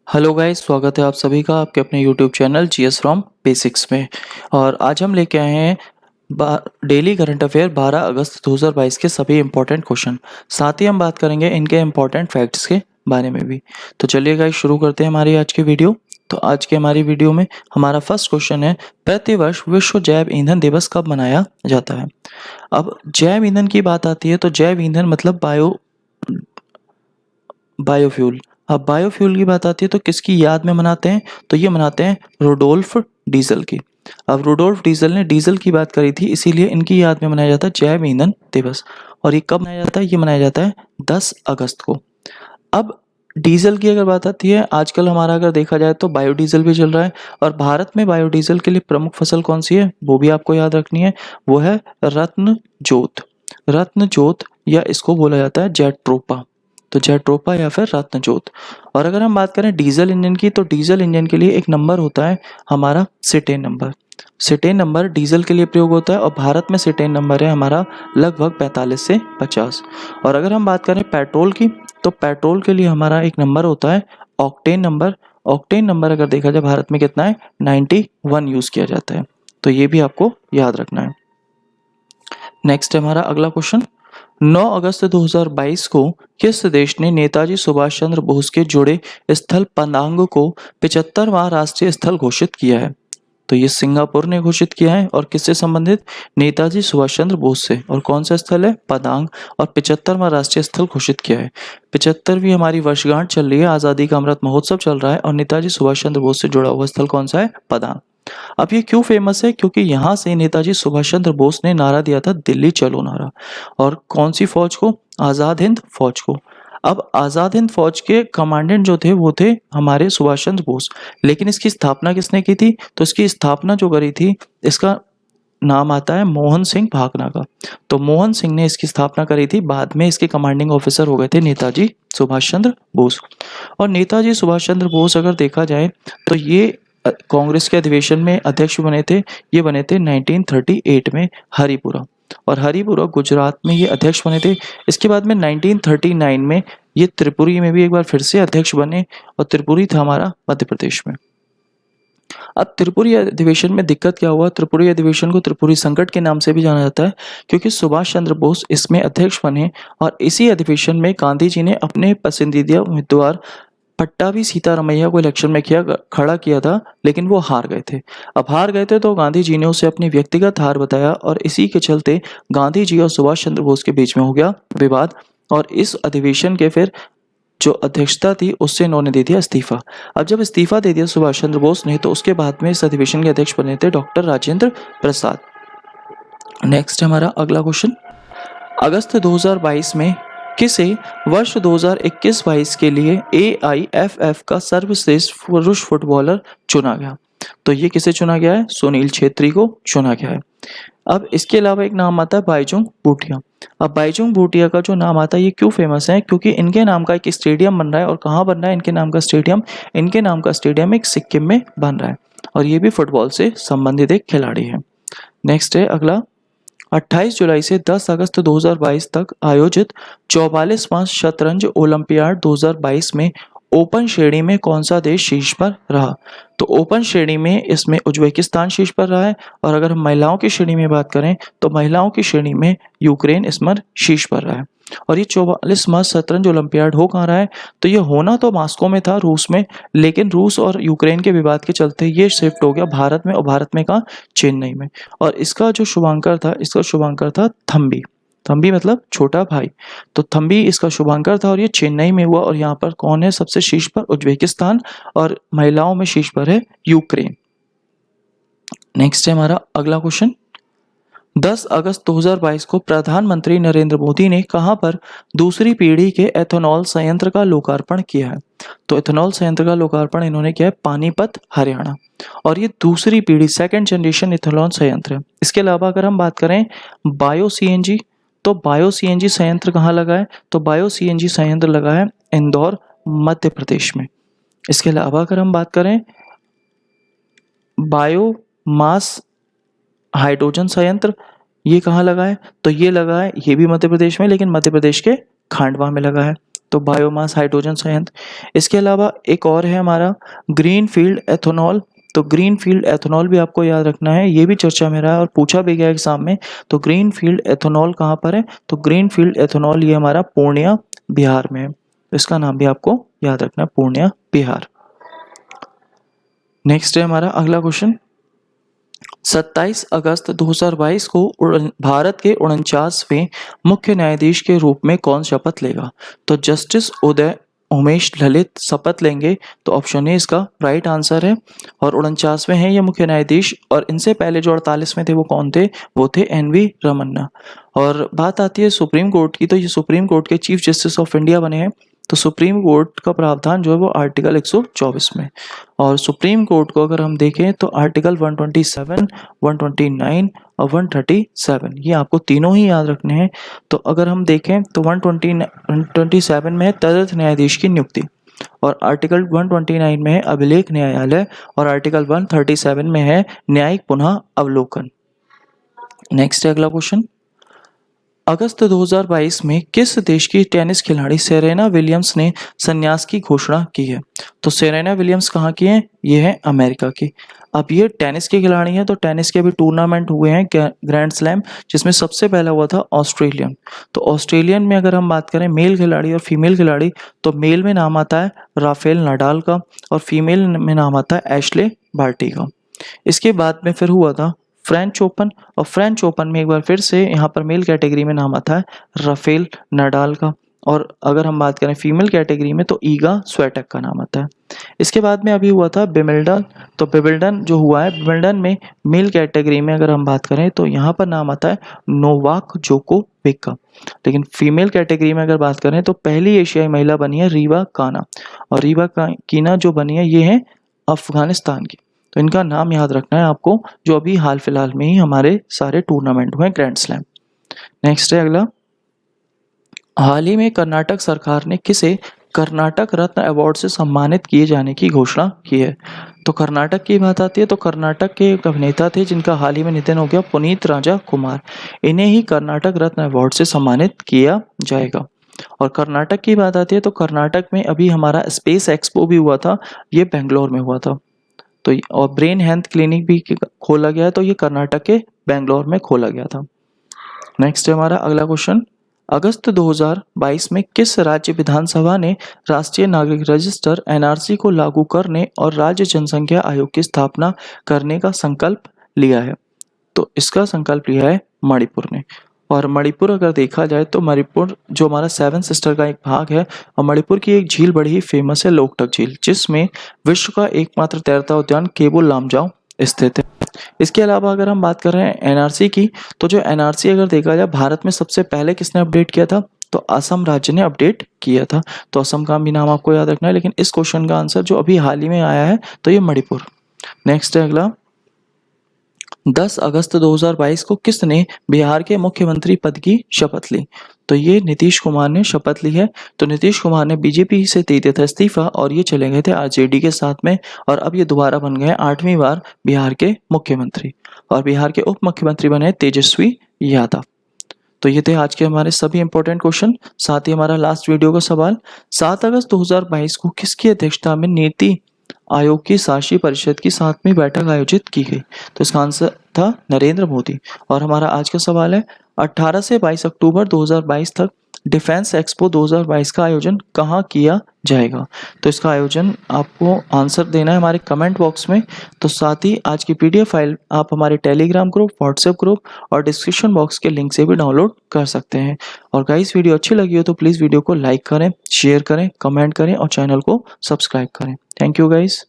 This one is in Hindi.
हेलो गाइस, स्वागत है आप सभी का आपके अपने YouTube channel GS from basics में। और आज हम लेके आए हैं डेली करंट अफेयर 12 अगस्त 2022 के सभी इंपॉर्टेंट क्वेश्चन। साथ ही हम बात करेंगे इनके इंपॉर्टेंट फैक्ट्स के बारे में भी। तो चलिए गाइस, शुरू करते हैं हमारी आज की वीडियो। तो आज के हमारी वीडियो में हमारा फर्स्ट क्वेश्चन है, प्रतिवर्ष विश्व जैव ईंधन दिवस कब मनाया जाता है? अब जैव ईंधन की बात आती है तो जैव ईंधन मतलब बायोफ्यूल। अब बायोफ्यूल की बात आती है तो किसकी याद में मनाते हैं? तो ये मनाते हैं रुडोल्फ डीजल की। अब रुडोल्फ डीजल ने डीजल की बात करी थी, इसीलिए इनकी याद में मनाया जाता है जैव ईंधन दिवस। और ये कब मनाया जाता है? ये मनाया जाता है 10 अगस्त को। अब डीजल की अगर बात आती है, आजकल हमारा अगर देखा जाए तो बायोडीजल भी चल रहा है। और भारत में बायोडीजल के लिए प्रमुख फसल कौन सी है वो भी आपको याद रखनी है, वो है रत्न जोत। रत्न जोत, या इसको बोला जाता है जेट्रोपा। तो जेट्रोपा या फिर रत्नजोत। और अगर हम बात करें डीजल इंजन की, तो डीजल इंजन के लिए एक नंबर होता है हमारा सिटेन नंबर। सिटेन नंबर डीजल के लिए प्रयोग होता है और भारत में सिटेन नंबर है हमारा लगभग 45 से 50। और अगर हम बात करें पेट्रोल की, तो पेट्रोल के लिए हमारा एक नंबर होता है ऑक्टेन नंबर। ऑक्टेन नंबर अगर देखा जाए भारत में कितना है, 91 यूज किया जाता है। तो ये भी आपको याद रखना है। नेक्स्ट है हमारा अगला क्वेश्चन, 9 अगस्त 2022 को किस देश ने नेताजी सुभाष चंद्र बोस के जुड़े स्थल पदांग को 75वां राष्ट्रीय स्थल घोषित किया है? तो ये सिंगापुर ने घोषित किया है। और किससे संबंधित? नेताजी सुभाष चंद्र बोस से। और कौन सा स्थल है? पदांग। और 75वां राष्ट्रीय स्थल घोषित किया है। 75वीं हमारी वर्षगांठ चल रही है, आजादी का अमृत महोत्सव चल रहा है, और नेताजी सुभाष चंद्र बोस से जुड़ा हुआ स्थल कौन सा है? पदांग। अब ये क्यों फेमस है? क्योंकि यहाँ से नेताजी सुभाष चंद्र बोस ने नारा दिया था, दिल्ली चलो नारा। और कौन सी फौज को? आजाद हिंद फौज को। अब आजाद हिंद फौज के कमांडेंट जो थे वो थे हमारे सुभाष चंद्र बोस। लेकिन इसकी स्थापना किसने की थी? तो इसकी स्थापना जो करी थी, इसका नाम आता है मोहन सिंह भाकना का। तो मोहन सिंह ने इसकी स्थापना करी थी, बाद में इसके कमांडिंग ऑफिसर हो गए थे नेताजी सुभाष चंद्र बोस। और नेताजी सुभाष चंद्र बोस अगर देखा जाए तो ये कांग्रेस के अधिवेशन में अध्यक्ष बने थे। ये बने थे 1938 में हरिपुरा। और हरिपुरा गुजरात में ये अध्यक्ष बने थे। इसके बाद में 1939 में ये त्रिपुरी में भी एक बार फिर से अध्यक्ष बने, और त्रिपुरी था हमारा मध्य प्रदेश में। अब त्रिपुरी अधिवेशन में दिक्कत क्या हुआ? त्रिपुरी अधिवेशन को त्रिपुरी संकट के नाम से भी जाना जाता है, क्योंकि सुभाष चंद्र बोस इसमें अध्यक्ष बने। और इसी अधिवेशन में गांधी जी ने अपने पसंदीदा उम्मीदवार पट्टाभी सीतारामैया को इलेक्शन में खड़ा किया था, लेकिन वो हार गए थे। अब हार गए थे तो गांधी जी ने उसे अपनी व्यक्तिगत हार बताया, और इसी के चलते गांधी जी और सुभाष चंद्र बोस के बीच में हो गया विवाद। और इस अधिवेशन के फिर जो अध्यक्षता थी उससे इन्होंने दे दिया इस्तीफा। अब जब इस्तीफा दे दिया सुभाष चंद्र बोस ने, तो उसके बाद में इस अधिवेशन के अध्यक्ष बने थे डॉक्टर राजेंद्र प्रसाद। नेक्स्ट हमारा अगला क्वेश्चन, अगस्त 2022 में किसे वर्ष 2021-22 के लिए AIFF का सर्वश्रेष्ठ पुरुष फुटबॉलर चुना गया? तो ये किसे चुना गया है? सुनील छेत्री को चुना गया है। अब इसके अलावा एक नाम आता है बाईचुंग भूटिया। अब बाईचुंग भूटिया का जो नाम आता है, ये क्यों फेमस है? क्योंकि इनके नाम का एक स्टेडियम बन रहा है। और कहाँ बन रहा है इनके नाम का स्टेडियम? इनके नाम का स्टेडियम एक सिक्किम में बन रहा है, और ये भी फुटबॉल से संबंधित एक खिलाड़ी है। नेक्स्ट है अगला, 28 जुलाई से 10 अगस्त 2022 तक आयोजित 44वां शतरंज ओलंपियाड 2022 में ओपन श्रेणी में कौन सा देश शीर्ष पर रहा? तो ओपन श्रेणी में इसमें उज्बेकिस्तान शीर्ष पर रहा है। और अगर हम महिलाओं की श्रेणी में बात करें तो महिलाओं की श्रेणी में यूक्रेन इस बार शीर्ष पर रहा है। और ये 44वां शतरंज ओलंपियाड हो कहाँ रहा है? तो ये होना तो मॉस्को में था, रूस में, लेकिन रूस और यूक्रेन के विवाद के चलते ये शिफ्ट हो गया भारत में। और भारत में कहाँ? चेन्नई में। और इसका जो शुभांकर था, इसका शुभांकर था थम्बी। थम्बी मतलब छोटा भाई। तो थम्बी इसका शुभांकर था, और ये चेन्नई में हुआ। और यहाँ पर कौन है सबसे शीर्ष पर? उज्बेकिस्तान। और महिलाओं में शीर्ष पर है यूक्रेन। नेक्स्ट है हमारा अगला क्वेश्चन, 10 अगस्त 2022 को प्रधानमंत्री नरेंद्र मोदी ने कहां पर दूसरी पीढ़ी के एथेनॉल संयंत्र का लोकार्पण किया है? तो एथेनॉल संयंत्र का लोकार्पण इन्होंने किया है पानीपत, हरियाणा। और ये दूसरी पीढ़ी सेकंड जनरेशन एथेनॉल संयंत्र है। इसके अलावा अगर हम बात करें बायो सीएनजी, तो बायो सीएनजी संयंत्र कहाँ लगा है? तो बायो सीएनजी संयंत्र लगा है इंदौर, मध्य प्रदेश में। इसके अलावा अगर हम बात करें बायो मास हाइड्रोजन संयंत्र, ये कहाँ लगा है? तो ये लगा है, ये भी मध्य प्रदेश में, लेकिन मध्य प्रदेश के खांडवा में लगा है। तो बायोमास हाइड्रोजन संयंत्र। इसके अलावा एक और है हमारा ग्रीन फील्ड एथेनॉल। तो ग्रीन फील्ड एथेनॉल भी आपको याद रखना है, ये भी चर्चा में रहा है और पूछा भी गया एग्जाम में। तो ग्रीन फील्ड एथेनॉल कहाँ पर है? तो ग्रीन फील्ड एथेनॉल ये हमारा पूर्णिया बिहार में है। इसका नाम भी आपको याद रखना है, पूर्णिया बिहार। नेक्स्ट है हमारा अगला क्वेश्चन, 27 अगस्त 2022 को भारत के 49वें मुख्य न्यायाधीश के रूप में कौन शपथ लेगा? तो जस्टिस उदय उमेश ललित शपथ लेंगे। तो ऑप्शन ए इसका राइट आंसर है। और 49वें हैं ये मुख्य न्यायाधीश, और इनसे पहले जो 48वें थे वो कौन थे? वो थे एन.वी. रमन्ना। और बात आती है सुप्रीम कोर्ट की, तो ये सुप्रीम कोर्ट के चीफ जस्टिस ऑफ इंडिया बने हैं। तो सुप्रीम कोर्ट का प्रावधान जो है वो आर्टिकल 124 में, और सुप्रीम कोर्ट को अगर हम देखें तो आर्टिकल 127, 129 और 137, ये आपको तीनों ही याद रखने हैं। तो अगर हम देखें तो 127 में है तदर्थ न्यायाधीश की नियुक्ति, और आर्टिकल 129 में है अभिलेख न्यायालय, और आर्टिकल 137 में है न्यायिक पुनः अवलोकन। नेक्स्ट है अगला क्वेश्चन, अगस्त 2022 में किस देश की टेनिस खिलाड़ी सेरेना विलियम्स ने संन्यास की घोषणा की है? तो सेरेना विलियम्स कहाँ की हैं? ये है अमेरिका की। अब ये टेनिस की खिलाड़ी हैं, तो टेनिस के भी टूर्नामेंट हुए हैं ग्रैंड स्लैम, जिसमें सबसे पहला हुआ था ऑस्ट्रेलियन। तो ऑस्ट्रेलियन में अगर हम बात करें मेल खिलाड़ी और फीमेल खिलाड़ी, तो मेल में नाम आता है राफेल नडाल का, और फीमेल में नाम आता है एशले बार्टी का। इसके बाद में फिर हुआ था फ्रेंच ओपन, और फ्रेंच ओपन में एक बार फिर से यहाँ पर मेल कैटेगरी में नाम आता है राफेल नडाल का, और अगर हम बात करें फीमेल कैटेगरी में तो ईगा स्वेटेक का नाम आता है। इसके बाद में अभी हुआ था विंबलडन। तो विंबलडन जो हुआ है, विंबलडन में मेल कैटेगरी में अगर हम बात करें तो यहाँ पर नाम आता है नोवाक जोकोविक का। लेकिन फीमेल कैटेगरी में अगर बात करें तो पहली एशियाई महिला बनी है रीवा काना, और रीवा कीना जो बनी है ये है अफगानिस्तान की। तो इनका नाम याद रखना है आपको, जो अभी हाल फिलहाल में ही हमारे सारे टूर्नामेंट हुए ग्रैंड स्लैम। नेक्स्ट है अगला, हाल ही में कर्नाटक सरकार ने किसे कर्नाटक रत्न अवार्ड से सम्मानित किए जाने की घोषणा की है? तो कर्नाटक की बात आती है तो कर्नाटक के एक अभिनेता थे जिनका हाल ही में निधन हो गया, पुनीत राजा कुमार। इन्हें ही कर्नाटक रत्न अवार्ड से सम्मानित किया जाएगा। और कर्नाटक की बात आती है तो कर्नाटक में अभी हमारा स्पेस एक्सपो भी हुआ था, ये बेंगलोर में हुआ था। तो और ब्रेन हेल्थ क्लिनिक भी खोला गया है, तो ये कर्नाटक के बेंगलोर में खोला गया था। नेक्स्ट है हमारा अगला क्वेश्चन, अगस्त 2022 में किस राज्य विधानसभा ने राष्ट्रीय नागरिक रजिस्टर एनआरसी को लागू करने और राज्य जनसंख्या आयोग की स्थापना करने का संकल्प लिया है? तो इसका संकल्प लिया है मणिपुर ने। और मणिपुर अगर देखा जाए तो मणिपुर जो हमारा सेवन सिस्टर का एक भाग है, और मणिपुर की एक झील बड़ी ही फेमस है लोकटक झील, जिसमें विश्व का एकमात्र तैरता उद्यान केबुल लामजाओ स्थित है। इसके अलावा अगर हम बात कर रहे हैं एनआरसी की, तो जो एनआरसी अगर देखा जाए भारत में सबसे पहले किसने अपडेट किया था? तो असम राज्य ने अपडेट किया था। तो असम का भी नाम आपको याद रखना है, लेकिन इस क्वेश्चन का आंसर जो अभी हाल ही में आया है तो ये मणिपुर। नेक्स्ट है अगला, 10 अगस्त 2022 को किसने बिहार के मुख्यमंत्री पद की शपथ ली? तो ये नीतीश कुमार ने शपथ ली है। तो नीतीश कुमार ने बीजेपी से दे दिया था इस्तीफा और ये चले गए थे आरजेडी के साथ में, और अब ये दोबारा बन गए 8वीं बार बिहार के मुख्यमंत्री, और बिहार के उप मुख्यमंत्री बने तेजस्वी यादव। तो ये थे आज के हमारे सभी इंपॉर्टेंट क्वेश्चन। साथ ही हमारा लास्ट वीडियो का सवाल, 7 अगस्त 2022 को किसकी अध्यक्षता में नीति आयोग की शासी परिषद की 7वीं बैठक आयोजित की गई? तो इसका आंसर था नरेंद्र मोदी। और हमारा आज का सवाल है, 18 से 22 अक्टूबर 2022 तक डिफेंस एक्सपो 2022 का आयोजन कहाँ किया जाएगा? तो इसका आयोजन आपको आंसर देना है हमारे कमेंट बॉक्स में। तो साथ ही आज की पीडीएफ फाइल आप हमारे टेलीग्राम ग्रुप, व्हाट्सएप ग्रुप और डिस्क्रिप्शन बॉक्स के लिंक से भी डाउनलोड कर सकते हैं। और गाइस वीडियो अच्छी लगी हो तो प्लीज़ वीडियो को लाइक करें, शेयर करें, कमेंट करें और चैनल को सब्सक्राइब करें। Thank you guys.